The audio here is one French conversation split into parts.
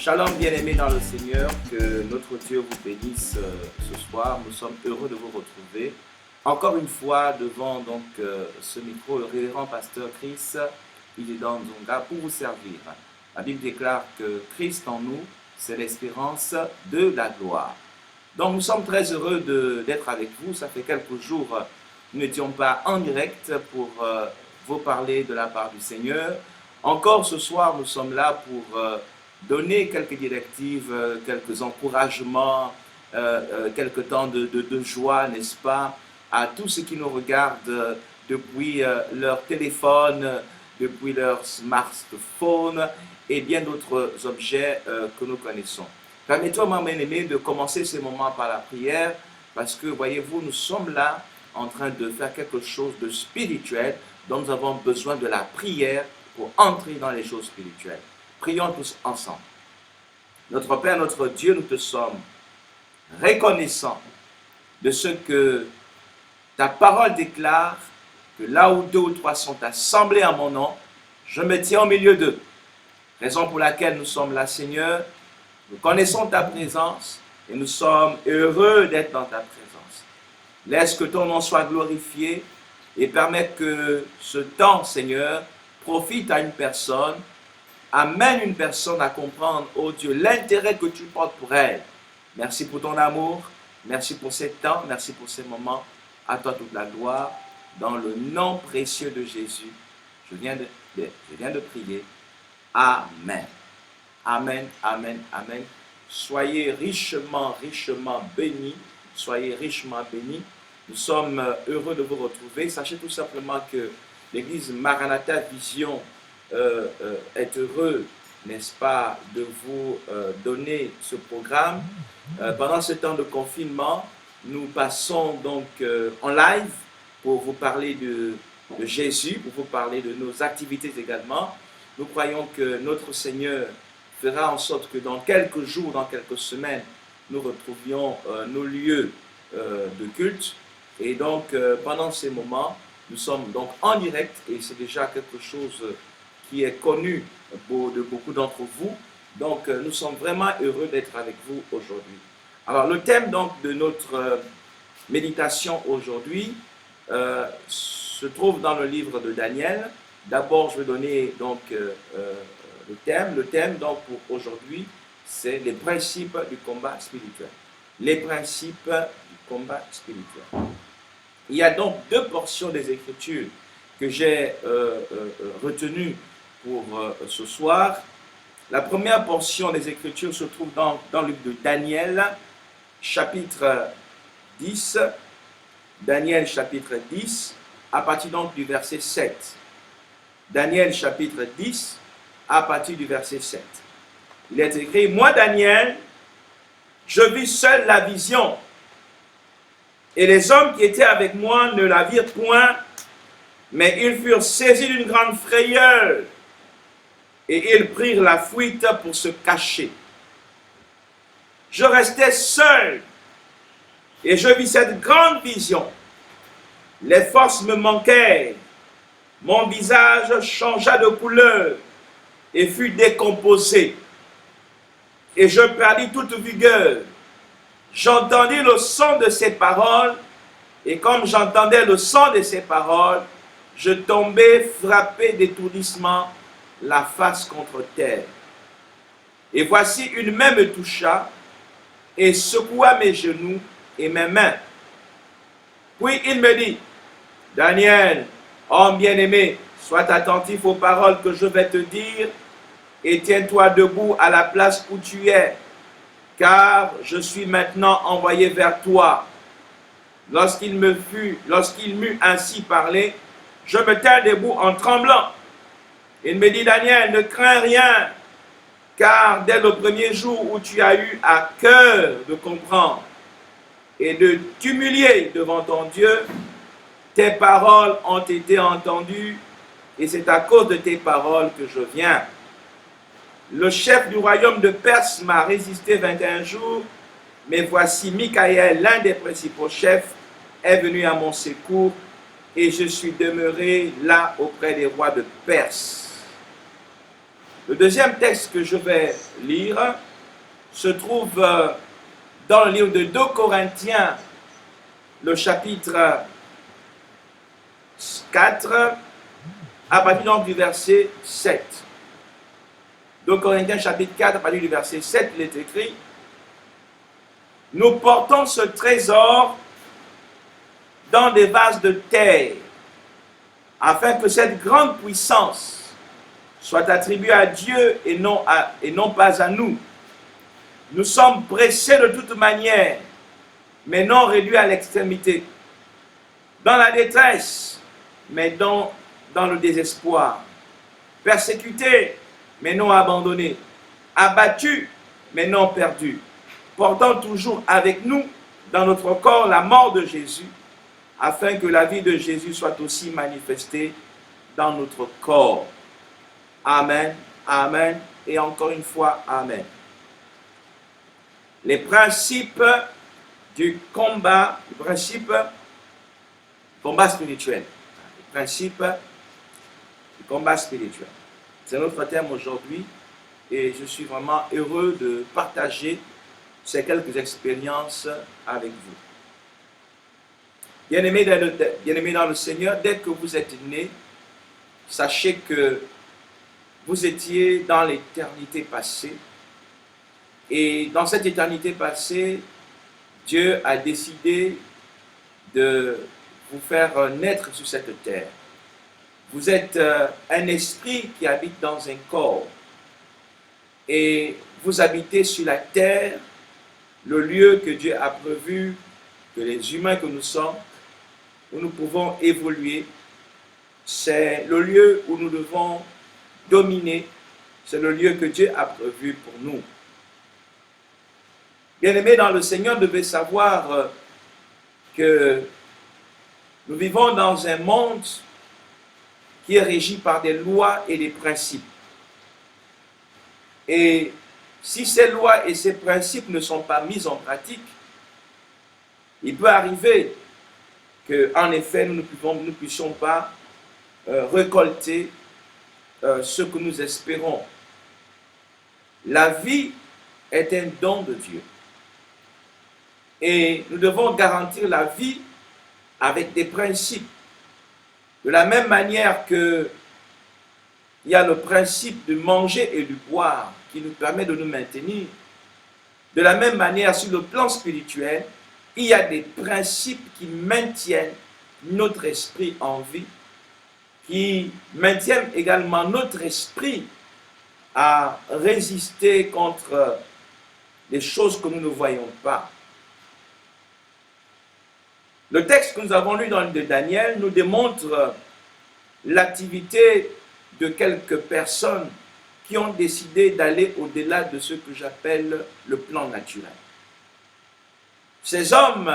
Shalom bien-aimés dans le Seigneur, que notre Dieu vous bénisse ce soir. Nous sommes heureux de vous retrouver. Encore une fois devant ce micro, le révérend pasteur Chris Illidan Nzonga pour vous servir. La Bible déclare que Christ en nous, c'est l'espérance de la gloire. Donc nous sommes très heureux d'être avec vous. Ça fait quelques jours, nous n'étions pas en direct pour vous parler de la part du Seigneur. Encore ce soir, nous sommes là pour donner quelques directives, quelques encouragements, quelques temps de joie, n'est-ce pas, à tous ceux qui nous regardent depuis leur téléphone, depuis leur smartphone et bien d'autres objets que nous connaissons. Permettez-moi, mon bien-aimé, de commencer ce moment par la prière, parce que, voyez-vous, nous sommes là en train de faire quelque chose de spirituel, dont nous avons besoin de la prière pour entrer dans les choses spirituelles. Prions tous ensemble. Notre Père, notre Dieu, nous te sommes reconnaissants de ce que ta parole déclare, que là où 2 ou 3 sont assemblés en mon nom, je me tiens au milieu d'eux. Raison pour laquelle nous sommes là, Seigneur. Nous connaissons ta présence et nous sommes heureux d'être dans ta présence. Laisse que ton nom soit glorifié et permets que ce temps, Seigneur, profite à une personne, amène une personne à comprendre, oh Dieu, l'intérêt que tu portes pour elle. Merci pour ton amour, merci pour ces temps, merci pour ces moments. À toi toute la gloire, dans le nom précieux de Jésus. Je viens de prier. Amen. Amen, amen, amen. Soyez richement, richement bénis. Soyez richement bénis. Nous sommes heureux de vous retrouver. Sachez tout simplement que l'église Maranatha Vision est heureux, n'est-ce pas, de vous donner ce programme. Pendant ce temps de confinement, nous passons donc en live pour vous parler de Jésus, pour vous parler de nos activités également. Nous croyons que notre Seigneur fera en sorte que dans quelques jours, dans quelques semaines, nous retrouvions nos lieux de culte. Et donc, pendant ces moments, nous sommes donc en direct et c'est déjà quelque chose qui est connu de beaucoup d'entre vous. Donc, nous sommes vraiment heureux d'être avec vous aujourd'hui. Alors, le thème donc de notre méditation aujourd'hui se trouve dans le livre de Daniel. D'abord, je vais donner donc le thème. Le thème donc pour aujourd'hui, c'est les principes du combat spirituel. Les principes du combat spirituel. Il y a donc 2 portions des Écritures que j'ai retenues pour ce soir. La première portion des Écritures se trouve dans le livre de Daniel, chapitre 10. Daniel, chapitre 10, à partir donc du verset 7. Daniel, chapitre 10, à partir du verset 7. Il est écrit, « Moi, Daniel, je vis seul la vision, et les hommes qui étaient avec moi ne la virent point, mais ils furent saisis d'une grande frayeur, et ils prirent la fuite pour se cacher. Je restais seul, et je vis cette grande vision. Les forces me manquèrent, mon visage changea de couleur, et fut décomposé, et je perdis toute vigueur. J'entendis le son de ses paroles, et comme j'entendais le son de ses paroles, je tombai frappé d'étourdissement, la face contre terre. Et voici une main me toucha, et secoua mes genoux et mes mains. Puis il me dit, « Daniel, homme bien-aimé, sois attentif aux paroles que je vais te dire, et tiens-toi debout à la place où tu es, car je suis maintenant envoyé vers toi. » Lorsqu'il m'eut ainsi parlé, je me tins debout en tremblant. Il me dit, Daniel, ne crains rien, car dès le premier jour où tu as eu à cœur de comprendre et de t'humilier devant ton Dieu, tes paroles ont été entendues et c'est à cause de tes paroles que je viens. Le chef du royaume de Perse m'a résisté 21 jours, mais voici Michaël, l'un des principaux chefs, est venu à mon secours et je suis demeuré là auprès des rois de Perse. Le deuxième texte que je vais lire se trouve dans le livre de 2 Corinthiens, le chapitre 4, à partir donc du verset 7. 2 Corinthiens chapitre 4, à partir du verset 7, il est écrit: nous portons ce trésor dans des vases de terre, afin que cette grande puissance soit attribuée à Dieu et non pas à nous. Nous sommes pressés de toute manière, mais non réduits à l'extrémité, dans la détresse, mais dans le désespoir, persécutés, mais non abandonnés, abattus, mais non perdus, portant toujours avec nous dans notre corps la mort de Jésus, afin que la vie de Jésus soit aussi manifestée dans notre corps. Amen, amen, et encore une fois, amen. Les principes du combat spirituel. Les principes du combat spirituel. C'est notre thème aujourd'hui et je suis vraiment heureux de partager ces quelques expériences avec vous. Bien-aimés dans le Seigneur, dès que vous êtes nés, sachez que vous étiez dans l'éternité passée. Et dans cette éternité passée, Dieu a décidé de vous faire naître sur cette terre. Vous êtes un esprit qui habite dans un corps. Et vous habitez sur la terre, le lieu que Dieu a prévu, que les humains que nous sommes, où nous pouvons évoluer. C'est le lieu où nous devons dominer. C'est le lieu que Dieu a prévu pour nous. Bien-aimés dans le Seigneur, vous devez savoir que nous vivons dans un monde qui est régi par des lois et des principes. Et si ces lois et ces principes ne sont pas mis en pratique, il peut arriver qu'en effet, nous ne puissions pas récolter ce que nous espérons. La vie est un don de Dieu. Et nous devons garantir la vie avec des principes. De la même manière que il y a le principe de manger et de boire qui nous permet de nous maintenir, de la même manière sur le plan spirituel, il y a des principes qui maintiennent notre esprit en vie, qui maintiennent également notre esprit à résister contre les choses que nous ne voyons pas. Le texte que nous avons lu dans le livre de Daniel nous démontre l'activité de quelques personnes qui ont décidé d'aller au-delà de ce que j'appelle le plan naturel. Ces hommes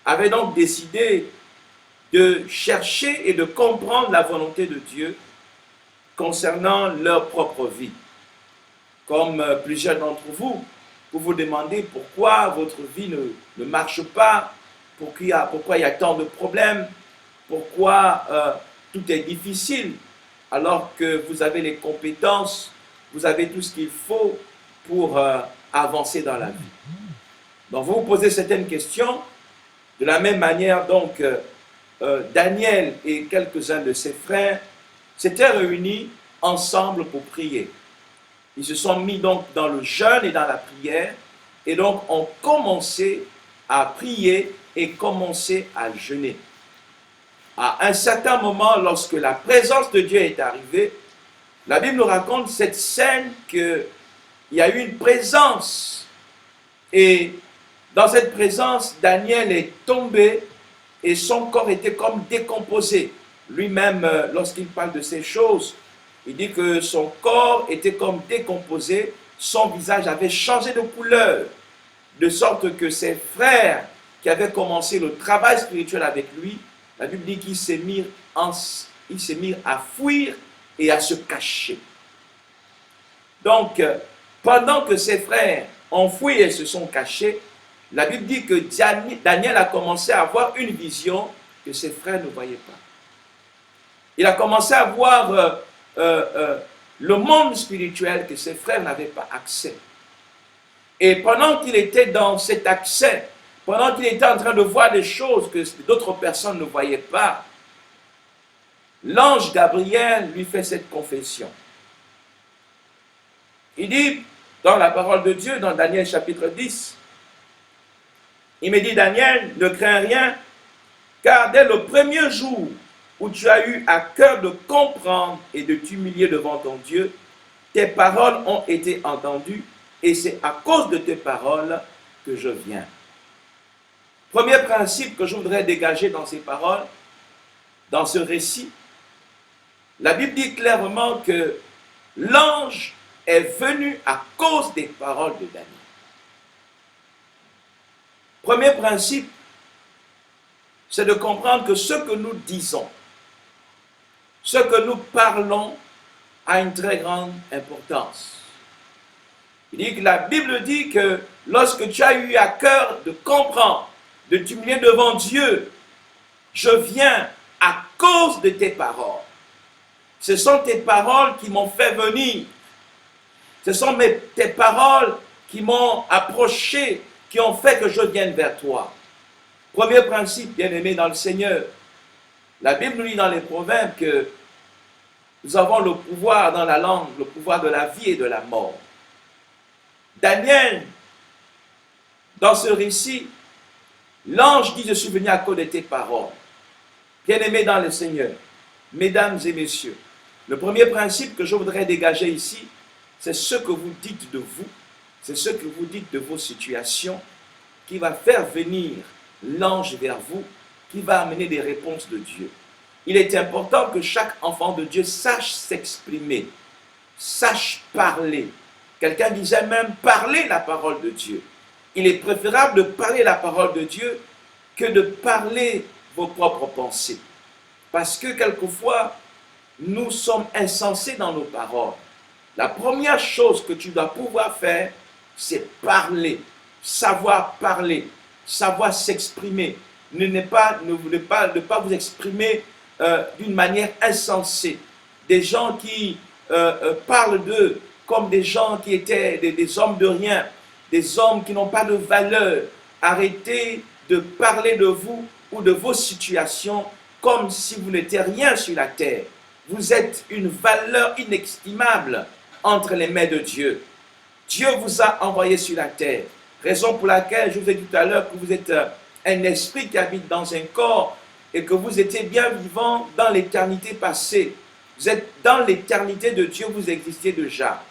avaient donc décidé de chercher et de comprendre la volonté de Dieu concernant leur propre vie. Comme plusieurs d'entre vous, vous vous demandez pourquoi votre vie ne marche pas, pourquoi il y a tant de problèmes, pourquoi tout est difficile, alors que vous avez les compétences, vous avez tout ce qu'il faut pour avancer dans la vie. Donc vous vous posez certaines questions. De la même manière, donc, Daniel et quelques-uns de ses frères s'étaient réunis ensemble pour prier. Ils se sont mis donc dans le jeûne et dans la prière, et donc ont commencé à prier et commencé à jeûner. À un certain moment, lorsque la présence de Dieu est arrivée, la Bible nous raconte cette scène qu'il y a eu une présence. Et dans cette présence, Daniel est tombé et son corps était comme décomposé. Lui-même, lorsqu'il parle de ces choses, Il dit que son corps était comme décomposé, son visage avait changé de couleur, de sorte que ses frères qui avaient commencé le travail spirituel avec lui, la Bible dit qu'il s'est mis à fuir et à se cacher. Donc, pendant que ses frères ont fui et se sont cachés, la Bible dit que Daniel a commencé à avoir une vision que ses frères ne voyaient pas. Il a commencé à voir le monde spirituel que ses frères n'avaient pas accès. Et pendant qu'il était dans cet accès, pendant qu'il était en train de voir des choses que d'autres personnes ne voyaient pas, l'ange Gabriel lui fait cette confession. Il dit, dans la parole de Dieu, dans Daniel chapitre 10, il me dit, Daniel, ne crains rien, car dès le premier jour où tu as eu à cœur de comprendre et de t'humilier devant ton Dieu, tes paroles ont été entendues, et c'est à cause de tes paroles que je viens. Premier principe que je voudrais dégager dans ces paroles, dans ce récit, la Bible dit clairement que l'ange est venu à cause des paroles de Daniel. Premier principe, c'est de comprendre que ce que nous disons, ce que nous parlons a une très grande importance. Il dit que la Bible dit que lorsque tu as eu à cœur de comprendre, de t'humilier devant Dieu, je viens à cause de tes paroles. Ce sont tes paroles qui m'ont fait venir. Ce sont tes paroles qui m'ont approché, qui ont fait que je vienne vers toi. Premier principe, bien-aimé dans le Seigneur. La Bible nous dit dans les Proverbes que nous avons le pouvoir dans la langue, le pouvoir de la vie et de la mort. Daniel, dans ce récit, l'ange dit, je suis venu à cause de tes paroles. Bien-aimé dans le Seigneur, mesdames et messieurs, le premier principe que je voudrais dégager ici, c'est ce que vous dites de vous, c'est ce que vous dites de vos situations qui va faire venir l'ange vers vous, qui va amener des réponses de Dieu. Il est important que chaque enfant de Dieu sache s'exprimer, sache parler. Quelqu'un disait même parler la parole de Dieu. Il est préférable de parler la parole de Dieu que de parler vos propres pensées. Parce que quelquefois, nous sommes insensés dans nos paroles. La première chose que tu dois pouvoir faire, c'est parler, savoir s'exprimer. Ne pas vous exprimer d'une manière insensée. Des gens qui parlent d'eux comme des gens qui étaient des hommes de rien, des hommes qui n'ont pas de valeur. Arrêtez de parler de vous ou de vos situations comme si vous n'étiez rien sur la terre. Vous êtes une valeur inestimable entre les mains de Dieu. Dieu vous a envoyé sur la terre. Raison pour laquelle je vous ai dit tout à l'heure que vous êtes un esprit qui habite dans un corps et que vous étiez bien vivant dans l'éternité passée. Vous êtes dans l'éternité de Dieu, vous existiez déjà.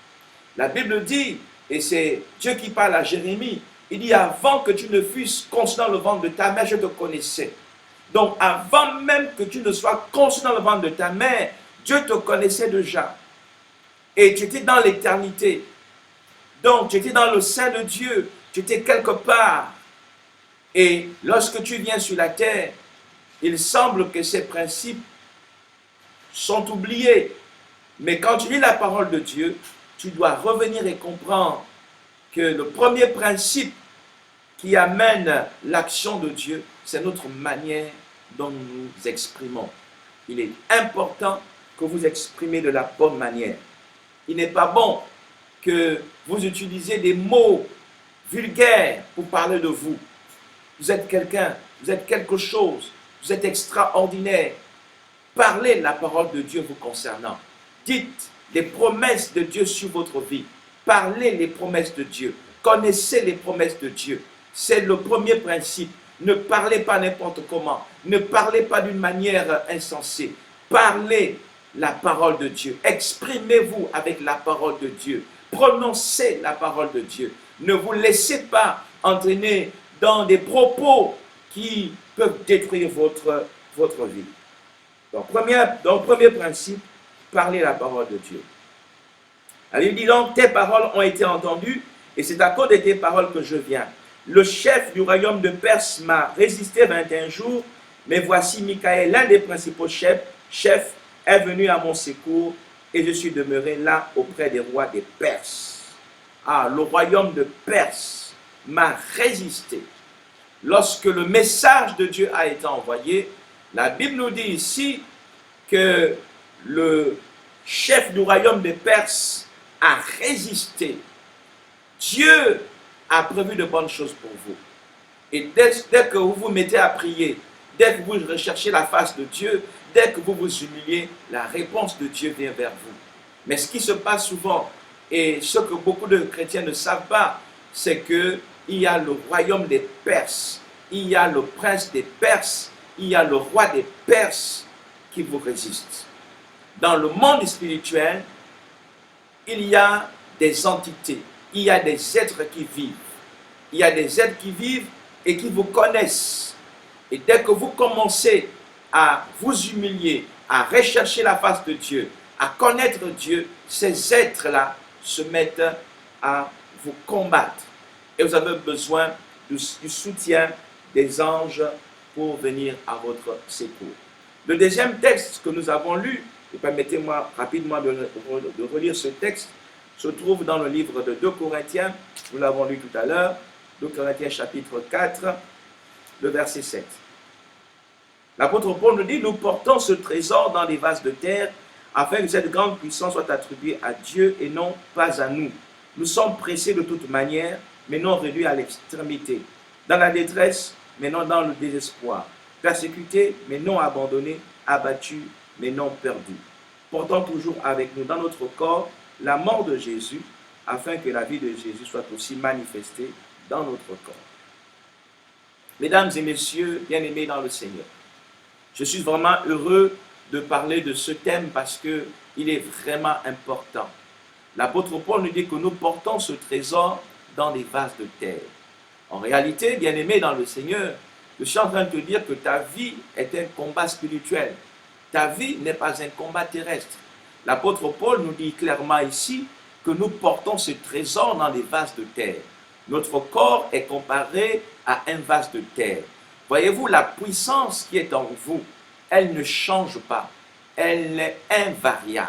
La Bible dit, et c'est Dieu qui parle à Jérémie, il dit, avant que tu ne fusses conçu dans le ventre de ta mère, je te connaissais. Donc, avant même que tu ne sois conçu dans le ventre de ta mère, Dieu te connaissait déjà. Et tu étais dans l'éternité. Donc, tu étais dans le sein de Dieu. Tu étais quelque part. Et lorsque tu viens sur la terre, il semble que ces principes sont oubliés. Mais quand tu lis la parole de Dieu, tu dois revenir et comprendre que le premier principe qui amène l'action de Dieu, c'est notre manière dont nous nous exprimons. Il est important que vous exprimez de la bonne manière. Il n'est pas bon que vous utilisiez des mots vulgaires pour parler de vous. Vous êtes quelqu'un, vous êtes quelque chose, vous êtes extraordinaire. Parlez la parole de Dieu vous concernant. Dites les promesses de Dieu sur votre vie. Parlez les promesses de Dieu. Connaissez les promesses de Dieu. C'est le premier principe. Ne parlez pas n'importe comment. Ne parlez pas d'une manière insensée. Parlez la parole de Dieu. Exprimez-vous avec la parole de Dieu. Prononcez la parole de Dieu. Ne vous laissez pas entraîner dans des propos qui peuvent détruire votre vie. Donc, premier principe, parler la parole de Dieu. La Bible dit donc, tes paroles ont été entendues, et c'est à cause de tes paroles que je viens. Le chef du royaume de Perse m'a résisté 21 jours, mais voici Michaël, l'un des principaux chefs, est venu à mon secours, et je suis demeuré là auprès des rois des Perses. Ah, le royaume de Perse m'a résisté. Lorsque le message de Dieu a été envoyé, la Bible nous dit ici que le chef du royaume des Perses a résisté. Dieu a prévu de bonnes choses pour vous. Et dès que vous vous mettez à prier, dès que vous recherchez la face de Dieu, dès que vous vous humiliez, la réponse de Dieu vient vers vous. Mais ce qui se passe souvent, et ce que beaucoup de chrétiens ne savent pas, c'est qu'il y a le royaume des Perses, il y a le prince des Perses, il y a le roi des Perses qui vous résiste. Dans le monde spirituel, il y a des entités, il y a des êtres qui vivent. Il y a des êtres qui vivent et qui vous connaissent. Et dès que vous commencez à vous humilier, à rechercher la face de Dieu, à connaître Dieu, ces êtres-là se mettent à vous combattre. Et vous avez besoin du soutien des anges pour venir à votre secours. Le deuxième texte que nous avons lu, et permettez-moi rapidement de relire ce texte, se trouve dans le livre de 2 Corinthiens, nous l'avons lu tout à l'heure, 2 Corinthiens chapitre 4, le verset 7. L'apôtre Paul nous dit, nous portons ce trésor dans les vases de terre, afin que cette grande puissance soit attribuée à Dieu et non pas à nous. Nous sommes pressés de toute manière, mais non réduits à l'extrémité. Dans la détresse, mais non dans le désespoir. Persécutés, mais non abandonnés. Abattus, mais non perdus. Portant toujours avec nous dans notre corps la mort de Jésus, afin que la vie de Jésus soit aussi manifestée dans notre corps. Mesdames et messieurs, bien-aimés dans le Seigneur, je suis vraiment heureux de parler de ce thème parce qu'il est vraiment important. L'apôtre Paul nous dit que nous portons ce trésor dans des vases de terre. En réalité, bien-aimé dans le Seigneur, je suis en train de te dire que ta vie est un combat spirituel. Ta vie n'est pas un combat terrestre. L'apôtre Paul nous dit clairement ici que nous portons ce trésor dans des vases de terre. Notre corps est comparé à un vase de terre. Voyez-vous, la puissance qui est en vous, elle ne change pas. Elle est invariable.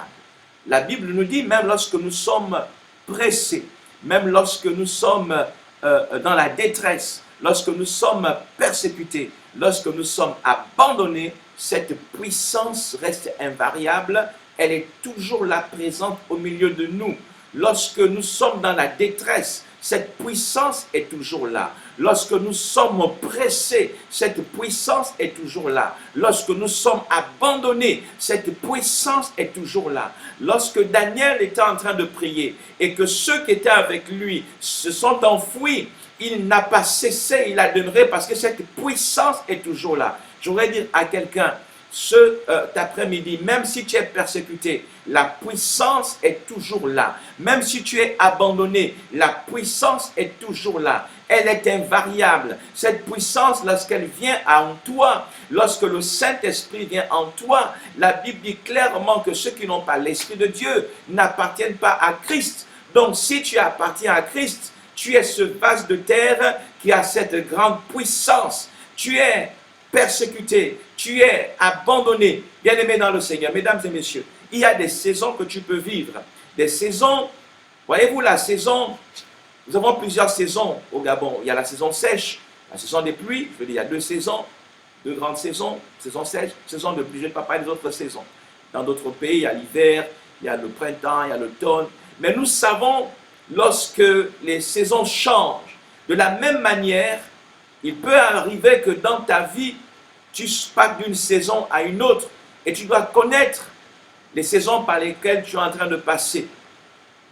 La Bible nous dit, même lorsque nous sommes pressés, même lorsque nous sommes dans la détresse, lorsque nous sommes persécutés, lorsque nous sommes abandonnés, cette puissance reste invariable. Elle est toujours là, présente au milieu de nous. Lorsque nous sommes dans la détresse, cette puissance est toujours là. Lorsque nous sommes pressés, cette puissance est toujours là. Lorsque nous sommes abandonnés, cette puissance est toujours là. Lorsque Daniel était en train de prier et que ceux qui étaient avec lui se sont enfouis, il n'a pas cessé, il a demeuré parce que cette puissance est toujours là. Je voudrais dire à quelqu'un, cet après-midi, même si tu es persécuté, la puissance est toujours là. Même si tu es abandonné, la puissance est toujours là. Elle est invariable. Cette puissance, lorsqu'elle vient en toi, lorsque le Saint-Esprit vient en toi, la Bible dit clairement que ceux qui n'ont pas l'Esprit de Dieu n'appartiennent pas à Christ. Donc si tu appartiens à Christ, tu es ce vase de terre qui a cette grande puissance. Tu es persécuté, tu es abandonné, bien-aimé dans le Seigneur. Mesdames et messieurs, il y a des saisons que tu peux vivre. Des saisons, voyez-vous la saison, nous avons plusieurs saisons au Gabon. Il y a la saison sèche, la saison des pluies, je veux dire, il y a deux saisons, deux grandes saisons, saison sèche, saison de pluie, je ne parle pas des autres saisons. Dans d'autres pays, il y a l'hiver, il y a le printemps, il y a l'automne. Mais nous savons, lorsque les saisons changent, de la même manière, il peut arriver que dans ta vie, tu passes d'une saison à une autre et tu dois connaître les saisons par lesquelles tu es en train de passer.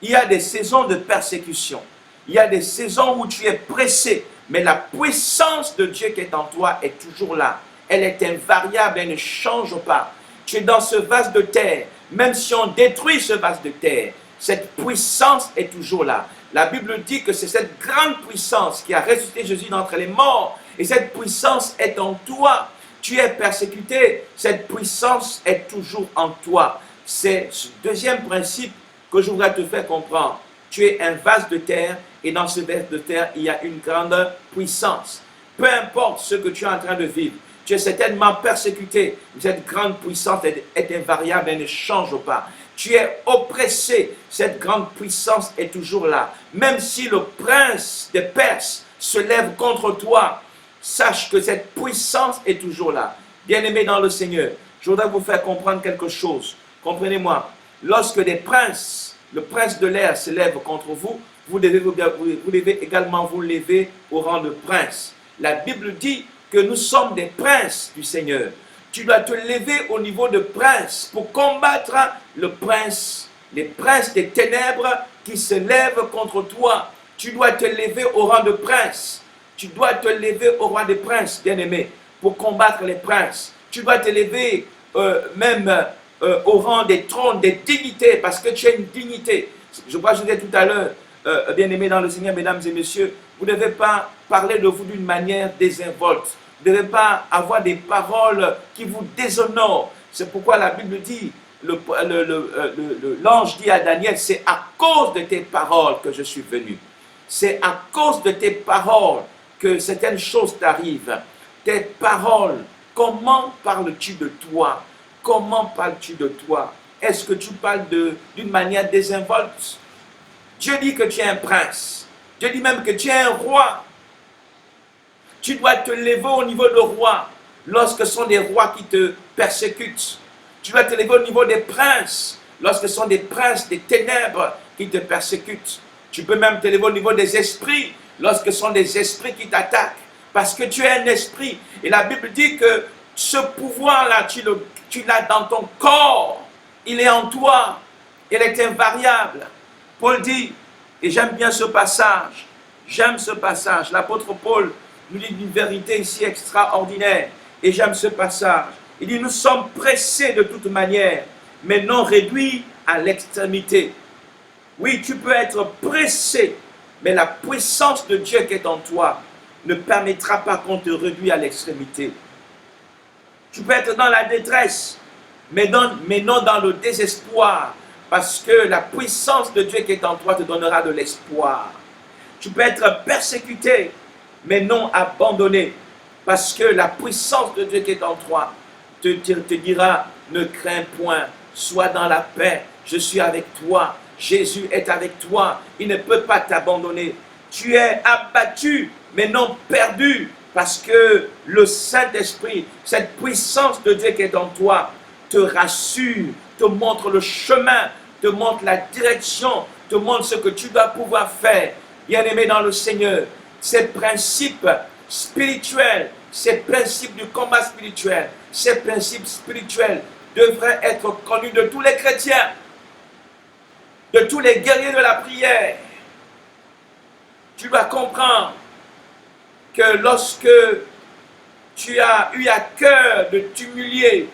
Il y a des saisons de persécution. Il y a des saisons où tu es pressé, mais la puissance de Dieu qui est en toi est toujours là. Elle est invariable, elle ne change pas. Tu es dans ce vase de terre. Même si on détruit ce vase de terre, cette puissance est toujours là. La Bible dit que c'est cette grande puissance qui a ressuscité Jésus d'entre les morts. Et cette puissance est en toi. Tu es persécuté, cette puissance est toujours en toi. C'est ce deuxième principe que je voudrais te faire comprendre. Tu es un vase de terre et dans ce vase de terre, il y a une grande puissance. Peu importe ce que tu es en train de vivre, tu es certainement persécuté. Cette grande puissance est invariable, elle ne change pas. Tu es oppressé, cette grande puissance est toujours là. Même si le prince des Perses se lève contre toi, sache que cette puissance est toujours là. Bien-aimés dans le Seigneur, je voudrais vous faire comprendre quelque chose. Comprenez-moi, lorsque des princes, le prince de l'air se lève contre vous, vous devez également vous lever au rang de prince. La Bible dit que nous sommes des princes du Seigneur. Tu dois te lever au niveau de prince pour combattre le prince, les princes des ténèbres qui se lèvent contre toi. Tu dois te lever au rang de prince. Tu dois te lever au rang des princes, bien-aimé, pour combattre les princes. Tu dois te lever au rang des trônes, des dignités, parce que tu as une dignité. Je crois que je disais tout à l'heure, bien-aimés dans le Seigneur, mesdames et messieurs, vous ne devez pas parler de vous d'une manière désinvolte. Vous ne devez pas avoir des paroles qui vous déshonorent. C'est pourquoi la Bible dit, l'ange dit à Daniel, c'est à cause de tes paroles que je suis venu. C'est à cause de tes paroles que certaines choses t'arrivent. Tes paroles, comment parles-tu de toi? Comment parles-tu de toi? Est-ce que tu parles d'une manière désinvolte? Dieu dit que tu es un prince. Dieu dit même que tu es un roi. Tu dois te lever au niveau de roi lorsque ce sont des rois qui te persécutent. Tu dois te lever au niveau des princes lorsque ce sont des princes des ténèbres qui te persécutent. Tu peux même te lever au niveau des esprits lorsque ce sont des esprits qui t'attaquent. Parce que tu es un esprit. Et la Bible dit que ce pouvoir-là, tu l'as dans ton corps. Il est en toi. Il est invariable. Paul dit, et j'aime bien ce passage, l'apôtre Paul nous dit une vérité ici extraordinaire, et j'aime ce passage. Il dit, nous sommes pressés de toute manière, mais non réduits à l'extrémité. Oui, tu peux être pressé, mais la puissance de Dieu qui est en toi ne permettra pas qu'on te réduise à l'extrémité. Tu peux être dans la détresse, mais non dans le désespoir, parce que la puissance de Dieu qui est en toi te donnera de l'espoir. Tu peux être persécuté, mais non abandonné, parce que la puissance de Dieu qui est en toi te dira, ne crains point, sois dans la paix, je suis avec toi, Jésus est avec toi, il ne peut pas t'abandonner. Tu es abattu, mais non perdu, parce que le Saint-Esprit, cette puissance de Dieu qui est en toi, te rassure, te montre le chemin, te montre la direction, te montre ce que tu dois pouvoir faire. Bien-aimé dans le Seigneur, ces principes spirituels, ces principes du combat spirituel, ces principes spirituels devraient être connus de tous les chrétiens, de tous les guerriers de la prière. Tu dois comprendre que lorsque tu as eu à cœur de t'humilier,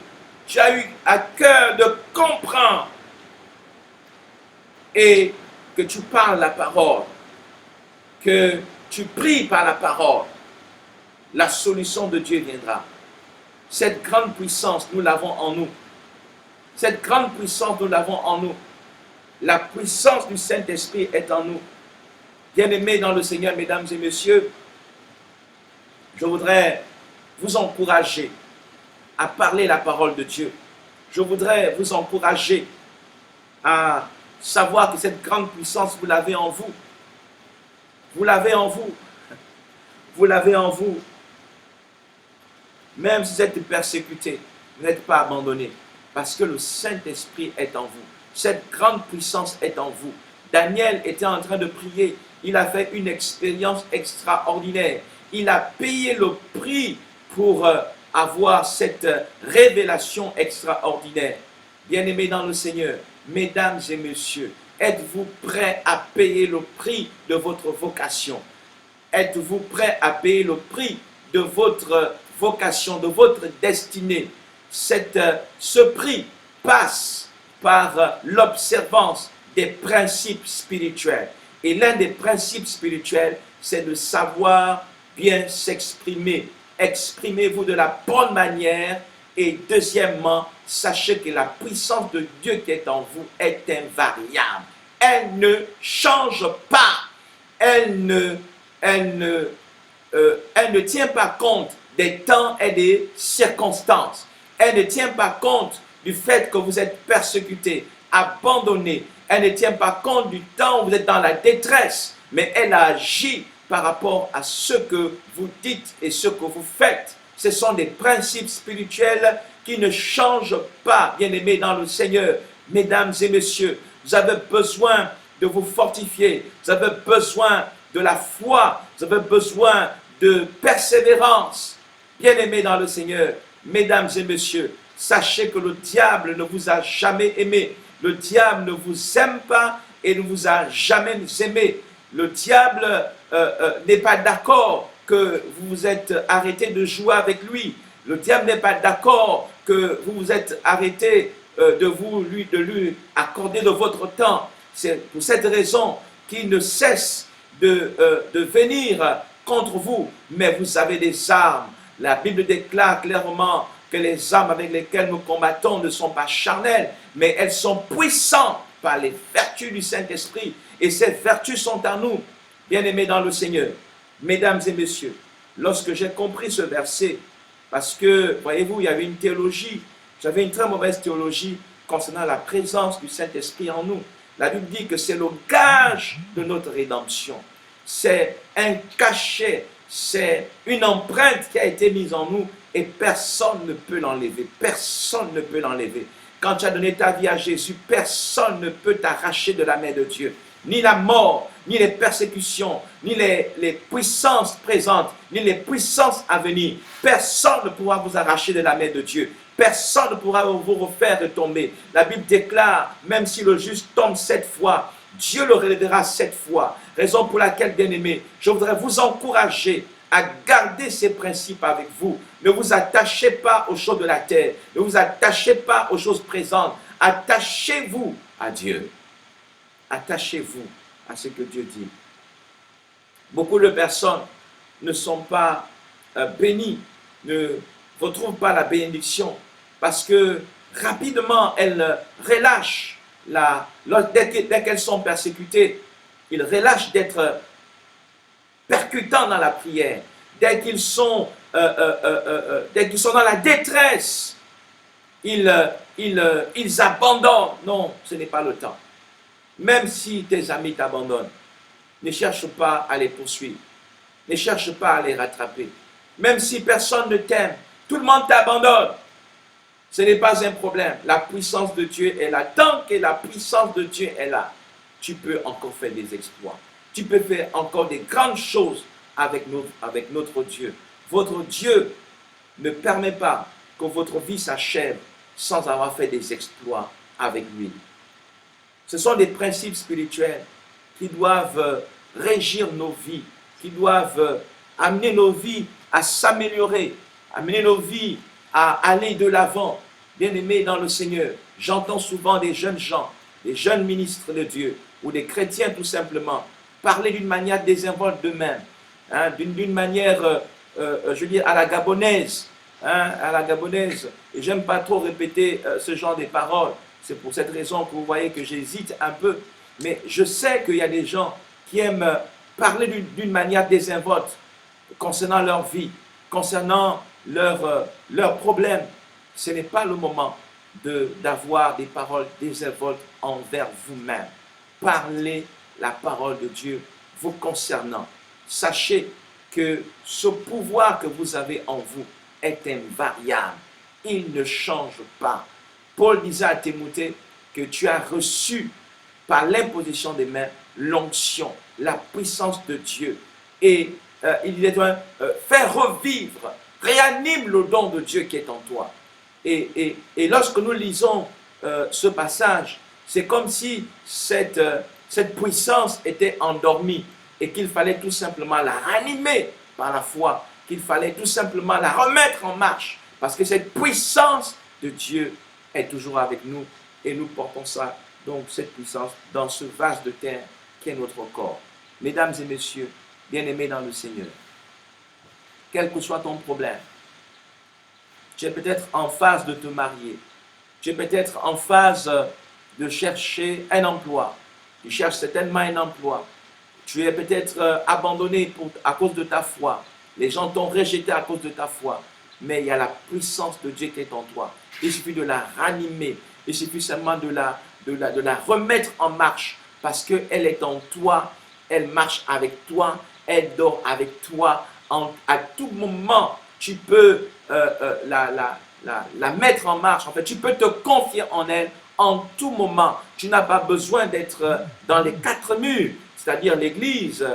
tu as eu à cœur de comprendre et que tu parles la parole, que tu pries par la parole, la solution de Dieu viendra. Cette grande puissance, nous l'avons en nous. Cette grande puissance, nous l'avons en nous. La puissance du Saint-Esprit est en nous. Bien-aimés dans le Seigneur, mesdames et messieurs, je voudrais vous encourager à parler la parole de Dieu. Je voudrais vous encourager à savoir que cette grande puissance, vous l'avez en vous. Vous l'avez en vous. Vous l'avez en vous. Même si vous êtes persécuté, vous n'êtes pas abandonné. Parce que le Saint-Esprit est en vous. Cette grande puissance est en vous. Daniel était en train de prier. Il a fait une expérience extraordinaire. Il a payé le prix pour avoir cette révélation extraordinaire. Bien-aimés dans le Seigneur, mesdames et messieurs, êtes-vous prêts à payer le prix de votre vocation? Êtes-vous prêts à payer le prix de votre vocation, de votre destinée? Ce prix passe par l'observance des principes spirituels. Et l'un des principes spirituels, c'est de savoir bien s'exprimer. Exprimez-vous de la bonne manière Et deuxièmement, sachez que la puissance de Dieu qui est en vous est invariable. Elle ne change pas. Elle ne tient pas compte des temps et des circonstances. Elle ne tient pas compte du fait que vous êtes persécuté, abandonné. Elle ne tient pas compte du temps où vous êtes dans la détresse, mais elle agit par rapport à ce que vous dites et ce que vous faites. Ce sont des principes spirituels qui ne changent pas, bien-aimés dans le Seigneur. Mesdames et messieurs, vous avez besoin de vous fortifier, vous avez besoin de la foi, vous avez besoin de persévérance. Bien-aimés dans le Seigneur, mesdames et messieurs, sachez que le diable ne vous a jamais aimé. Le diable ne vous aime pas et ne vous a jamais aimé. Le diable n'est pas d'accord que vous vous êtes arrêté de jouer avec lui. Le diable n'est pas d'accord que vous vous êtes arrêté de lui accorder de votre temps. C'est pour cette raison qu'il ne cesse de venir contre vous, mais vous avez des armes. La Bible déclare clairement que les armes avec lesquelles nous combattons ne sont pas charnelles, mais elles sont puissantes par les vertus du Saint-Esprit. Et ces vertus sont en nous, bien-aimés dans le Seigneur. Mesdames et messieurs, lorsque j'ai compris ce verset, parce que, voyez-vous, il y avait une théologie, j'avais une très mauvaise théologie concernant la présence du Saint-Esprit en nous. La Bible dit que c'est le gage de notre rédemption. C'est un cachet, c'est une empreinte qui a été mise en nous et personne ne peut l'enlever. Personne ne peut l'enlever. Quand tu as donné ta vie à Jésus, personne ne peut t'arracher de la main de Dieu. Ni la mort, ni les persécutions, ni les puissances présentes, ni les puissances à venir. Personne ne pourra vous arracher de la main de Dieu. Personne ne pourra vous refaire retomber. La Bible déclare, même si le juste tombe 7 fois, Dieu le relèvera 7 fois. Raison pour laquelle, bien-aimés, je voudrais vous encourager à garder ces principes avec vous. Ne vous attachez pas aux choses de la terre. Ne vous attachez pas aux choses présentes. Attachez-vous à Dieu. Attachez-vous à ce que Dieu dit. Beaucoup de personnes ne sont pas bénies, ne retrouvent pas la bénédiction parce que rapidement elles relâchent, dès qu'elles sont persécutées, ils relâchent d'être percutants dans la prière. Dès qu'ils sont dans la détresse, ils abandonnent. Non, ce n'est pas le temps. Même si tes amis t'abandonnent, ne cherche pas à les poursuivre. Ne cherche pas à les rattraper. Même si personne ne t'aime, tout le monde t'abandonne. Ce n'est pas un problème. La puissance de Dieu est là. Tant que la puissance de Dieu est là, tu peux encore faire des exploits. Tu peux faire encore des grandes choses avec notre Dieu. Votre Dieu ne permet pas que votre vie s'achève sans avoir fait des exploits avec lui. Ce sont des principes spirituels qui doivent régir nos vies, qui doivent amener nos vies à s'améliorer, amener nos vies à aller de l'avant. Bien-aimés dans le Seigneur, j'entends souvent des jeunes gens, des jeunes ministres de Dieu, ou des chrétiens tout simplement, parler d'une manière désinvolte d'eux-mêmes, hein, d'une manière, je veux dire, à la gabonaise. À la gabonaise. Et j'aime pas trop répéter ce genre de paroles. C'est pour cette raison que vous voyez que j'hésite un peu. Mais je sais qu'il y a des gens qui aiment parler d'une manière désinvolte concernant leur vie, concernant leurs problèmes. Ce n'est pas le moment d'avoir des paroles désinvoltes envers vous-même. Parlez la parole de Dieu vous concernant. Sachez que ce pouvoir que vous avez en vous est invariable. Il ne change pas. Paul disait à Timothée que tu as reçu par l'imposition des mains l'onction, la puissance de Dieu. Et il dit faire revivre, réanime le don de Dieu qui est en toi. Et lorsque nous lisons ce passage, c'est comme si cette puissance était endormie et qu'il fallait tout simplement la ranimer par la foi, qu'il fallait tout simplement la remettre en marche, parce que cette puissance de Dieu est toujours avec nous et nous portons ça, donc cette puissance, dans ce vase de terre qui est notre corps. Mesdames et messieurs, bien-aimés dans le Seigneur, quel que soit ton problème, Tu es peut-être en phase de te marier. Tu es peut-être en phase de chercher un emploi. Tu cherches certainement un emploi. Tu es peut-être abandonné à cause de ta foi. Les gens t'ont rejeté à cause de ta foi. Mais il y a la puissance de Dieu qui est en toi. Il suffit de la ranimer. Il suffit seulement de la remettre en marche. Parce qu'elle est en toi. Elle marche avec toi. Elle dort avec toi. À tout moment, tu peux la mettre en marche. En fait, tu peux te confier en elle en tout moment. Tu n'as pas besoin d'être dans les quatre murs, c'est-à-dire l'église,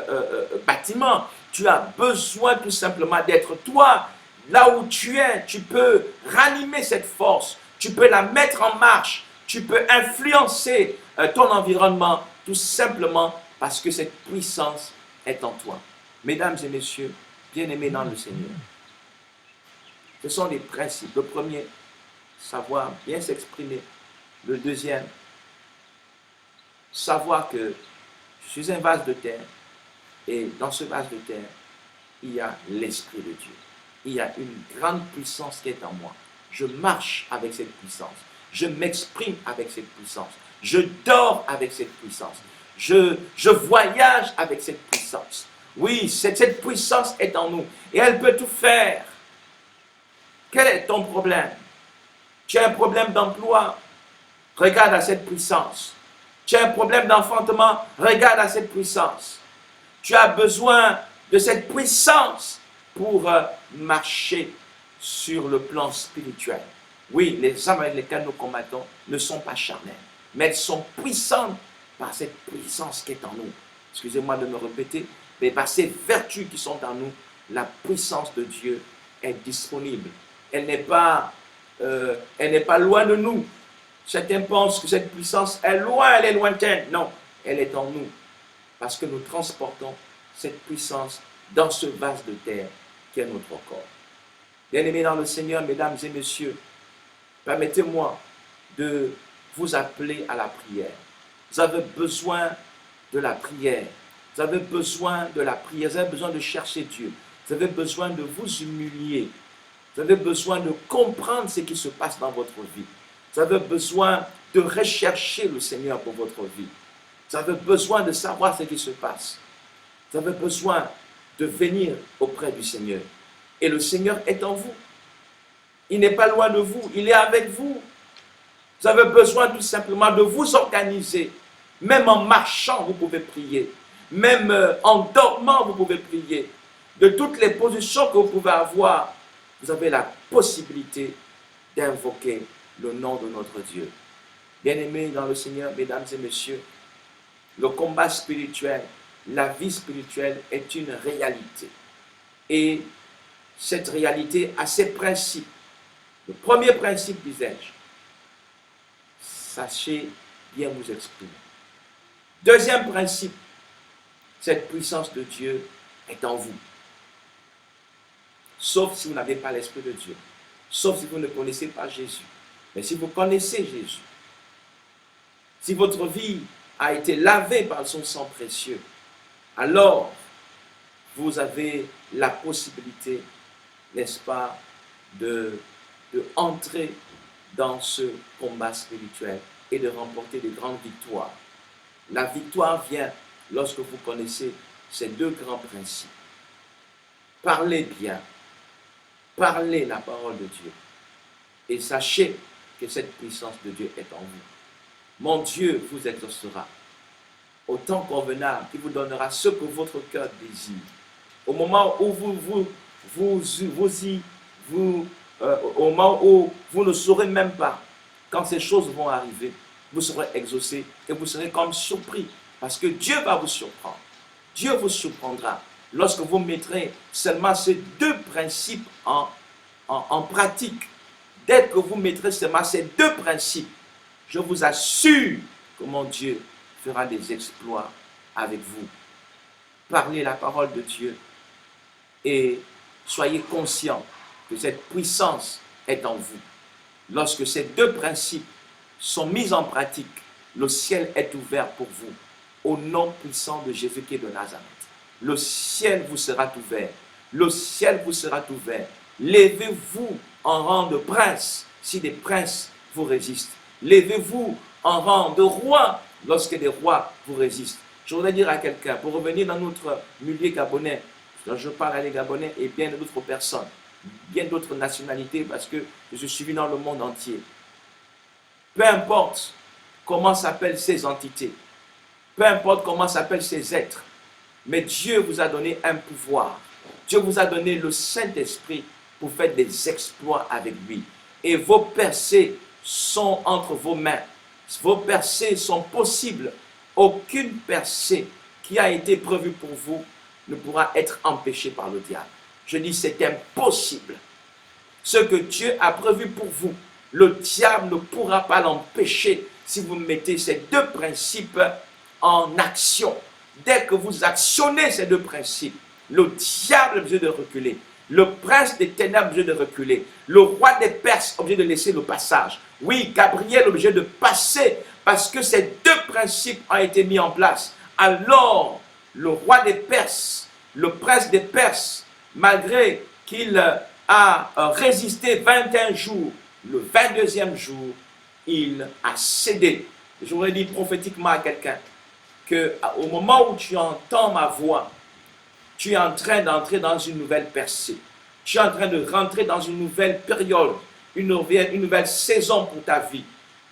bâtiment. Tu as besoin tout simplement d'être toi. Là où tu es, tu peux ranimer cette force. Tu peux la mettre en marche. Tu peux influencer ton environnement tout simplement parce que cette puissance est en toi. Mesdames et messieurs, bien-aimés dans le Seigneur, ce sont des principes. Le premier, savoir bien s'exprimer. Le deuxième, savoir que je suis un vase de terre et dans ce vase de terre, il y a l'Esprit de Dieu. Il y a une grande puissance qui est en moi. Je marche avec cette puissance. Je m'exprime avec cette puissance. Je dors avec cette puissance. Je voyage avec cette puissance. Oui, cette puissance est en nous et elle peut tout faire. Quel est ton problème? Tu as un problème d'emploi? Regarde à cette puissance. Tu as un problème d'enfantement? Regarde à cette puissance. Tu as besoin de cette puissance pour marcher sur le plan spirituel. Oui, les armes avec lesquelles nous combattons ne sont pas charnelles, mais elles sont puissantes par cette puissance qui est en nous. Excusez-moi de me répéter, mais par ces vertus qui sont en nous, la puissance de Dieu est disponible. Elle n'est pas loin de nous. Certains pensent que cette puissance est loin, elle est lointaine. Non, elle est en nous. Parce que nous transportons cette puissance dans ce vase de terre qui est notre corps. Bien-aimés dans le Seigneur, mesdames et messieurs, permettez-moi de vous appeler à la prière. Vous avez besoin de la prière. Vous avez besoin de la prière. Vous avez besoin de chercher Dieu. Vous avez besoin de vous humilier. Vous avez besoin de comprendre ce qui se passe dans votre vie. Vous avez besoin de rechercher le Seigneur pour votre vie. Vous avez besoin de savoir ce qui se passe. Vous avez besoin de venir auprès du Seigneur. Et le Seigneur est en vous. Il n'est pas loin de vous, il est avec vous. Vous avez besoin tout simplement de vous organiser. Même en marchant, vous pouvez prier. Même en dormant, vous pouvez prier. De toutes les positions que vous pouvez avoir, vous avez la possibilité d'invoquer le nom de notre Dieu. Bien-aimés dans le Seigneur, mesdames et messieurs, le combat spirituel, la vie spirituelle est une réalité. Et cette réalité a ses principes. Le premier principe, disais-je, sachez bien vous exprimer. Deuxième principe, cette puissance de Dieu est en vous. Sauf si vous n'avez pas l'Esprit de Dieu. Sauf si vous ne connaissez pas Jésus. Mais si vous connaissez Jésus, si votre vie a été lavée par son sang précieux, alors vous avez la possibilité, n'est-ce pas, de entrer dans ce combat spirituel et de remporter de grandes victoires. La victoire vient lorsque vous connaissez ces deux grands principes. Parlez bien, parlez la parole de Dieu et sachez que cette puissance de Dieu est en vous. Mon Dieu vous exaucera au temps convenable, qui vous donnera ce que votre cœur désire. Au moment où au moment où vous ne saurez même pas quand ces choses vont arriver, vous serez exaucés et vous serez comme surpris parce que Dieu va vous surprendre. Dieu vous surprendra lorsque vous mettrez seulement ces deux principes en pratique. Dès que vous mettrez seulement ces deux principes, je vous assure que mon Dieu fera des exploits avec vous. Parlez la parole de Dieu et soyez conscients que cette puissance est en vous. Lorsque ces deux principes sont mis en pratique, le ciel est ouvert pour vous. Au nom puissant de Jésus qui est de Nazareth. Le ciel vous sera ouvert. Le ciel vous sera ouvert. Levez-vous en rang de prince si des princes vous résistent. Levez-vous en rang de roi lorsque des rois vous résistent. Je voudrais dire à quelqu'un, pour revenir dans notre milieu gabonais, je parle à les Gabonais et bien d'autres personnes, bien d'autres nationalités, parce que je suis suivi dans le monde entier. Peu importe comment s'appellent ces entités, peu importe comment s'appellent ces êtres, mais Dieu vous a donné un pouvoir. Dieu vous a donné le Saint-Esprit pour faire des exploits avec lui. Et vos percées sont entre vos mains. Vos percées sont possibles. Aucune percée qui a été prévue pour vous ne pourra être empêchée par le diable. Je dis c'est impossible. Ce que Dieu a prévu pour vous, le diable ne pourra pas l'empêcher si vous mettez ces deux principes en action. Dès que vous actionnez ces deux principes, le diable est obligé de reculer. Le prince des ténèbres est obligé de reculer. Le roi des Perses est obligé de laisser le passage. Oui, Gabriel est obligé de passer parce que ces deux principes ont été mis en place. Alors, le roi des Perses, le prince des Perses, malgré qu'il a résisté 21 jours, le 22e jour, il a cédé. Je voudrais dire prophétiquement à quelqu'un qu'au moment où tu entends ma voix, tu es en train d'entrer dans une nouvelle percée. Tu es en train de rentrer dans une nouvelle période, une nouvelle saison pour ta vie.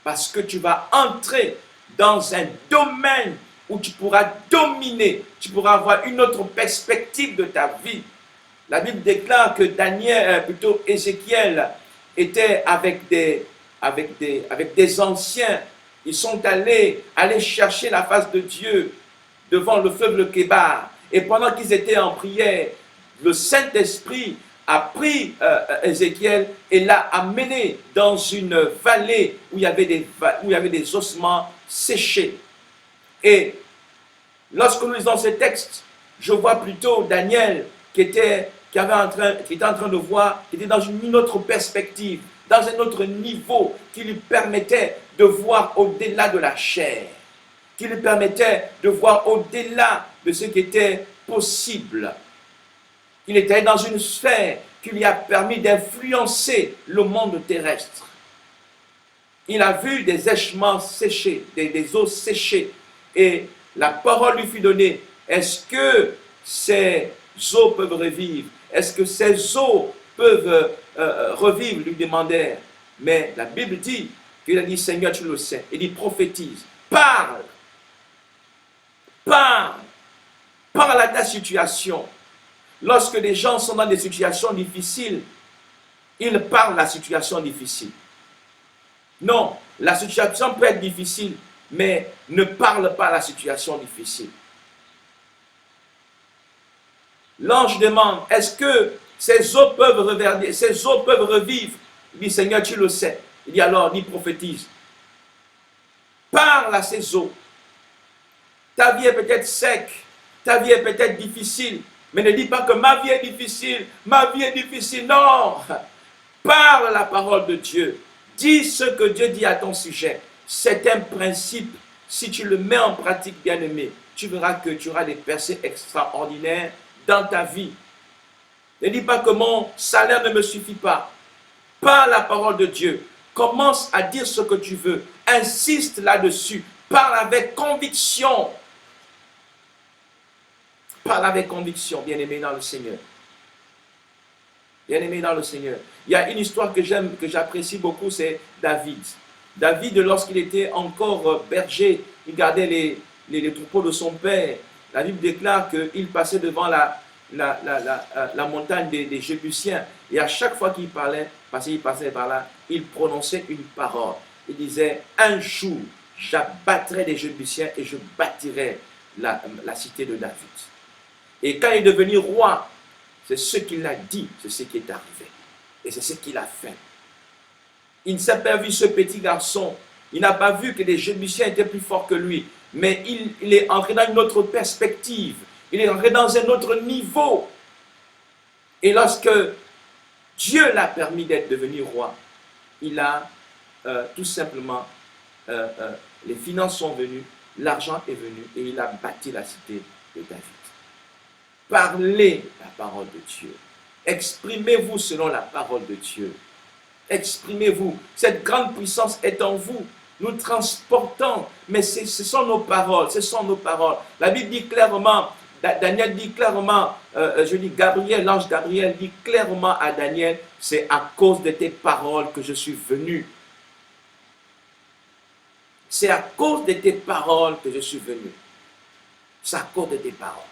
Parce que tu vas entrer dans un domaine où tu pourras dominer, tu pourras avoir une autre perspective de ta vie. La Bible déclare que Ézéchiel était avec des anciens. Ils sont allés chercher la face de Dieu devant le fleuve le Kébar. Et pendant qu'ils étaient en prière, le Saint-Esprit a pris Ézéchiel et l'a amené dans une vallée où il y avait des ossements séchés. Et lorsque nous lisons ces textes, je vois plutôt Daniel qui était en train de voir, qui était dans une autre perspective, dans un autre niveau qui lui permettait de voir au-delà de la chair, qui lui permettait de voir au-delà de ce qui était possible. Il était dans une sphère qui lui a permis d'influencer le monde terrestre. Il a vu des échements séchés, des eaux séchées, et la parole lui fut donnée. Est-ce que ces eaux peuvent revivre? Est-ce que ces eaux peuvent revivre? Lui demandèrent. Mais la Bible dit qu'il a dit, Seigneur, tu le sais. Il dit, prophétise, parle, parle à ta situation. Lorsque les gens sont dans des situations difficiles, ils parlent de la situation difficile. Non, la situation peut être difficile, mais ne parle pas de la situation difficile. L'ange demande, est-ce que ces eaux peuvent reverdir, ces eaux peuvent revivre? Il dit, Seigneur, tu le sais. Il dit alors, dis prophétise. Parle à ces eaux. Ta vie est peut-être sec, ta vie est peut-être difficile, mais ne dis pas que ma vie est difficile, ma vie est difficile. Non, parle la parole de Dieu. Dis ce que Dieu dit à ton sujet. C'est un principe. Si tu le mets en pratique, bien-aimé, tu verras que tu auras des percées extraordinaires dans ta vie. Ne dis pas que mon salaire ne me suffit pas. Parle la parole de Dieu. Commence à dire ce que tu veux. Insiste là-dessus. Parle avec conviction. Parle avec conviction, bien-aimé dans le Seigneur. Bien-aimé dans le Seigneur. Il y a une histoire que j'aime, que j'apprécie beaucoup, c'est David. David, lorsqu'il était encore berger, il gardait les troupeaux de son père. La Bible déclare qu'il passait devant la montagne des Jébusiens. Et à chaque fois qu'il parlait, parce qu'il passait par là, il prononçait une parole. Il disait, un jour, j'abattrai les Jébusiens et je bâtirai la cité de David. Et quand il est devenu roi, c'est ce qu'il a dit, c'est ce qui est arrivé. Et c'est ce qu'il a fait. Il ne s'est pas vu ce petit garçon. Il n'a pas vu que les Jébusiens étaient plus forts que lui. Mais il est entré dans une autre perspective. Il est entré dans un autre niveau. Et lorsque Dieu l'a permis d'être devenu roi, il a tout simplement, les finances sont venues, l'argent est venu et il a bâti la cité de David. Parlez la parole de Dieu. Exprimez-vous selon la parole de Dieu. Exprimez-vous. Cette grande puissance est en vous. Nous transportons, mais ce sont nos paroles, ce sont nos paroles. La Bible dit clairement, Daniel dit clairement, Gabriel, l'ange Gabriel dit clairement à Daniel, c'est à cause de tes paroles que je suis venu. C'est à cause de tes paroles que je suis venu. C'est à cause de tes paroles.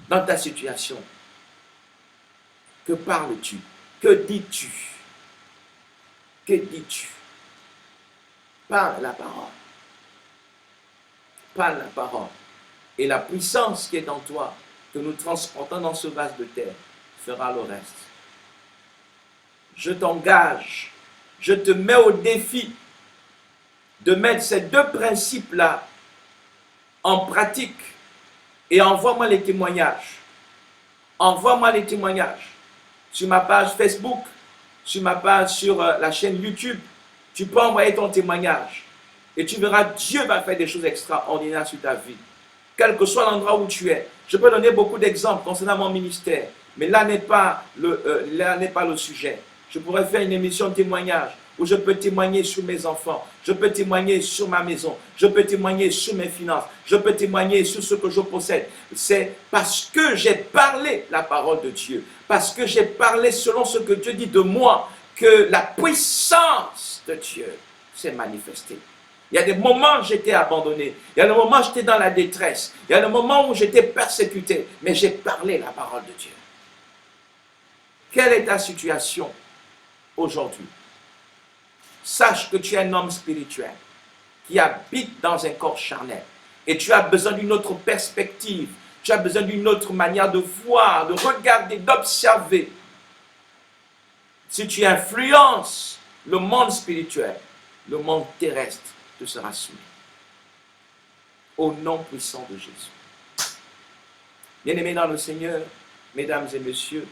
Dans ta situation, que parles-tu? Que dis-tu? Que dis-tu? Parle la parole. Parle la parole. Et la puissance qui est en toi, que nous transportons dans ce vase de terre, fera le reste. Je t'engage, je te mets au défi de mettre ces deux principes-là en pratique et envoie-moi les témoignages. Envoie-moi les témoignages sur ma page Facebook, sur ma page sur la chaîne YouTube. Tu peux envoyer ton témoignage et tu verras, Dieu va faire des choses extraordinaires sur ta vie. Quel que soit l'endroit où tu es. Je peux donner beaucoup d'exemples concernant mon ministère, mais là n'est pas le sujet. Je pourrais faire une émission de témoignage où je peux témoigner sur mes enfants, je peux témoigner sur ma maison, je peux témoigner sur mes finances, je peux témoigner sur ce que je possède. C'est parce que j'ai parlé la parole de Dieu, parce que j'ai parlé selon ce que Dieu dit de moi, que la puissance de Dieu s'est manifestée. Il y a des moments où j'étais abandonné, il y a des moments où j'étais dans la détresse, il y a des moments où j'étais persécuté, mais j'ai parlé la parole de Dieu. Quelle est ta situation aujourd'hui? Sache que tu es un homme spirituel qui habite dans un corps charnel et tu as besoin d'une autre perspective, tu as besoin d'une autre manière de voir, de regarder, d'observer. Si tu influences le monde spirituel, le monde terrestre te sera soumis. Au nom puissant de Jésus. Bien-aimés dans le Seigneur, mesdames et messieurs,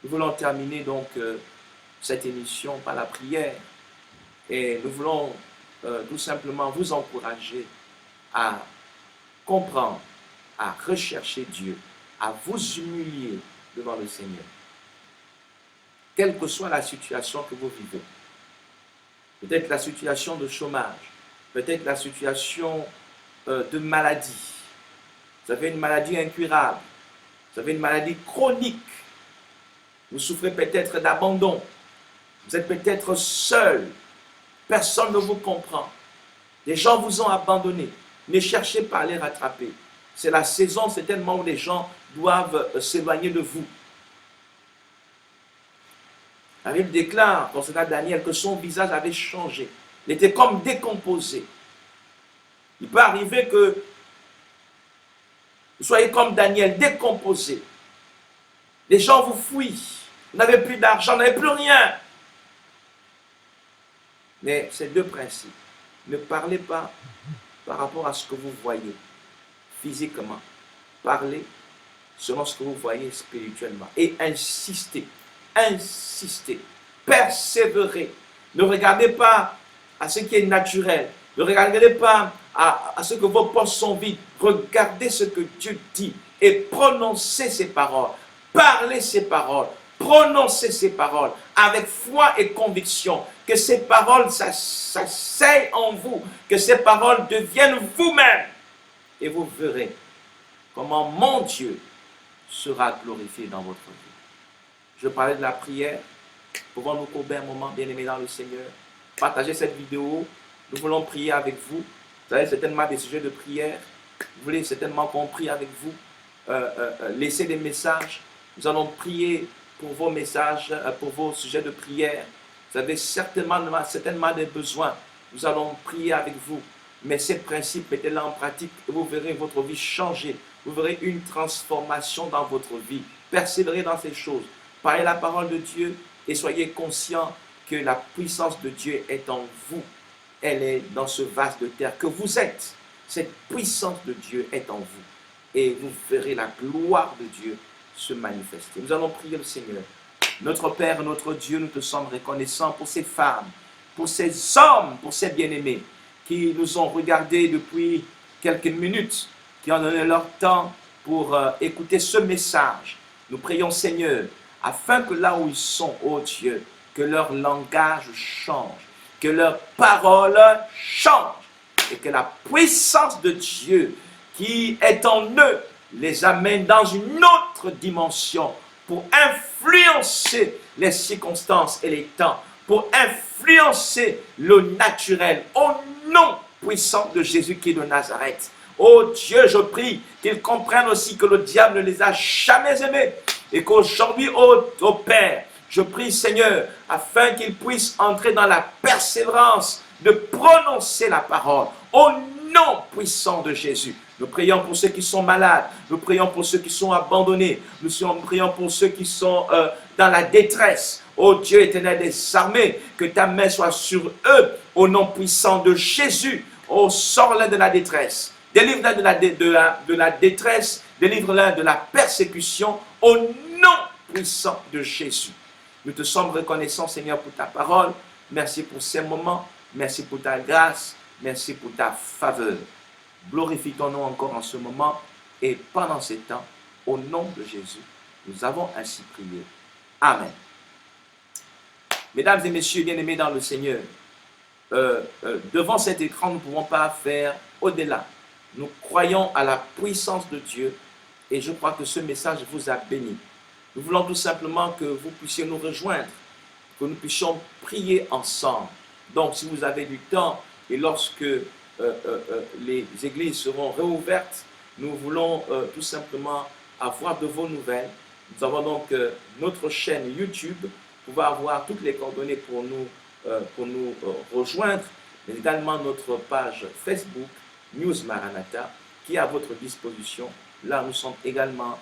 nous voulons terminer donc cette émission par la prière. Et nous voulons tout simplement vous encourager à comprendre, à rechercher Dieu, à vous humilier devant le Seigneur. Quelle que soit la situation que vous vivez, peut-être la situation de chômage, peut-être la situation de maladie, vous avez une maladie incurable, vous avez une maladie chronique, vous souffrez peut-être d'abandon, vous êtes peut-être seul, personne ne vous comprend. Les gens vous ont abandonné. Ne cherchez pas à les rattraper. C'est la saison certainement où les gens doivent s'éloigner de vous. La Bible déclare concernant Daniel que son visage avait changé. Il était comme décomposé. Il peut arriver que vous soyez comme Daniel, décomposé. Les gens vous fuient. Vous n'avez plus d'argent, vous n'avez plus rien. Mais ces deux principes, ne parlez pas par rapport à ce que vous voyez physiquement. Parlez selon ce que vous voyez spirituellement. Et insistez, insistez, persévérez. Ne regardez pas à ce qui est naturel. Ne regardez pas à ce que vos poches sont vides. Regardez ce que Dieu dit et prononcez ces paroles. Parlez ces paroles. Prononcez ces paroles avec foi et conviction, que ces paroles s'asseyent en vous, que ces paroles deviennent vous-même. Et vous verrez comment mon Dieu sera glorifié dans votre vie. Je parlais de la prière. Pouvons-nous courber un moment, bien-aimés dans le Seigneur? Partagez cette vidéo. Nous voulons prier avec vous. Vous avez certainement des sujets de prière. Vous voulez certainement qu'on prie avec vous. Laissez des messages. Nous allons prier pour vos messages, pour vos sujets de prière. Vous avez certainement des besoins. Nous allons prier avec vous. Mais ces principes, mettez-les en pratique et vous verrez votre vie changer. Vous verrez une transformation dans votre vie. Persévérez dans ces choses. Parlez la parole de Dieu et soyez conscients que la puissance de Dieu est en vous. Elle est dans ce vase de terre que vous êtes. Cette puissance de Dieu est en vous. Et vous verrez la gloire de Dieu se manifester. Nous allons prier le Seigneur. Notre Père, notre Dieu, nous te sommes reconnaissants pour ces femmes, pour ces hommes, pour ces bien-aimés qui nous ont regardés depuis quelques minutes, qui ont donné leur temps pour écouter ce message. Nous prions, Seigneur, afin que là où ils sont, ô Dieu, que leur langage change, que leur parole change et que la puissance de Dieu qui est en eux les amène dans une autre dimension pour influencer les circonstances et les temps, pour influencer le naturel au nom puissant de Jésus-Christ de Nazareth. Oh Dieu, je prie qu'ils comprennent aussi que le diable ne les a jamais aimés et qu'aujourd'hui, ô Père, je prie Seigneur, afin qu'ils puissent entrer dans la persévérance de prononcer la parole au nom puissant de Jésus. Nous prions pour ceux qui sont malades, nous prions pour ceux qui sont abandonnés, nous prions pour ceux qui sont dans la détresse. Ô Dieu éternel des armées, que ta main soit sur eux au nom puissant de Jésus. Oh, sors-les de la détresse, délivre-les de la détresse, délivre-les de la persécution au nom puissant de Jésus. Nous te sommes reconnaissants, Seigneur, pour ta parole. Merci pour ces moments. Merci pour ta grâce. Merci pour ta faveur. Glorifie ton nom encore en ce moment et pendant ces temps. Au nom de Jésus, nous avons ainsi prié. Amen. Mesdames et messieurs bien-aimés dans le Seigneur, devant cet écran, nous ne pouvons pas faire au-delà. Nous croyons à la puissance de Dieu et je crois que ce message vous a béni. Nous voulons tout simplement que vous puissiez nous rejoindre, que nous puissions prier ensemble. Donc, si vous avez du temps et lorsque les églises seront réouvertes, nous voulons tout simplement avoir de vos nouvelles. Nous avons donc notre chaîne YouTube. Vous pouvez avoir toutes les coordonnées pour nous rejoindre, mais également notre page Facebook, News Maranatha, qui est à votre disposition. Là, nous sommes également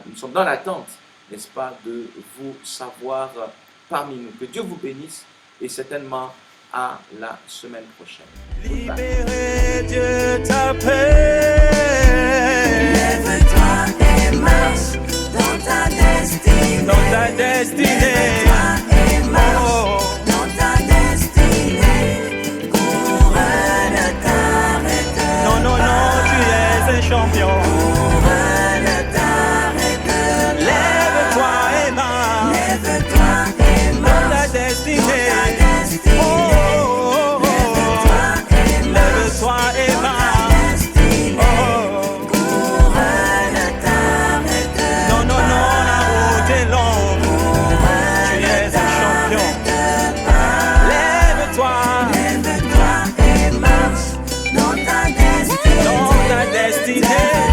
nous sommes dans l'attente, n'est-ce pas, de vous savoir parmi nous. Que Dieu vous bénisse et certainement à la semaine prochaine. Libéré, Dieu t'appelle. Lève-toi et marche dans ta destinée. Dans ta destinée. Lève-toi et marche dans ta destinée. Cours, ne t'arrête Non, non, non, tu es un champion. ne t'arrête Lève-toi et marche Lève-toi et dans marche ta destinée. destinée. Lève-toi et marche. Cours, ne t'arrête Non, non, non, la route est longue. Tu es un champion. Lève-toi Lève-toi et marche dans ta destinée. dans ta destinée.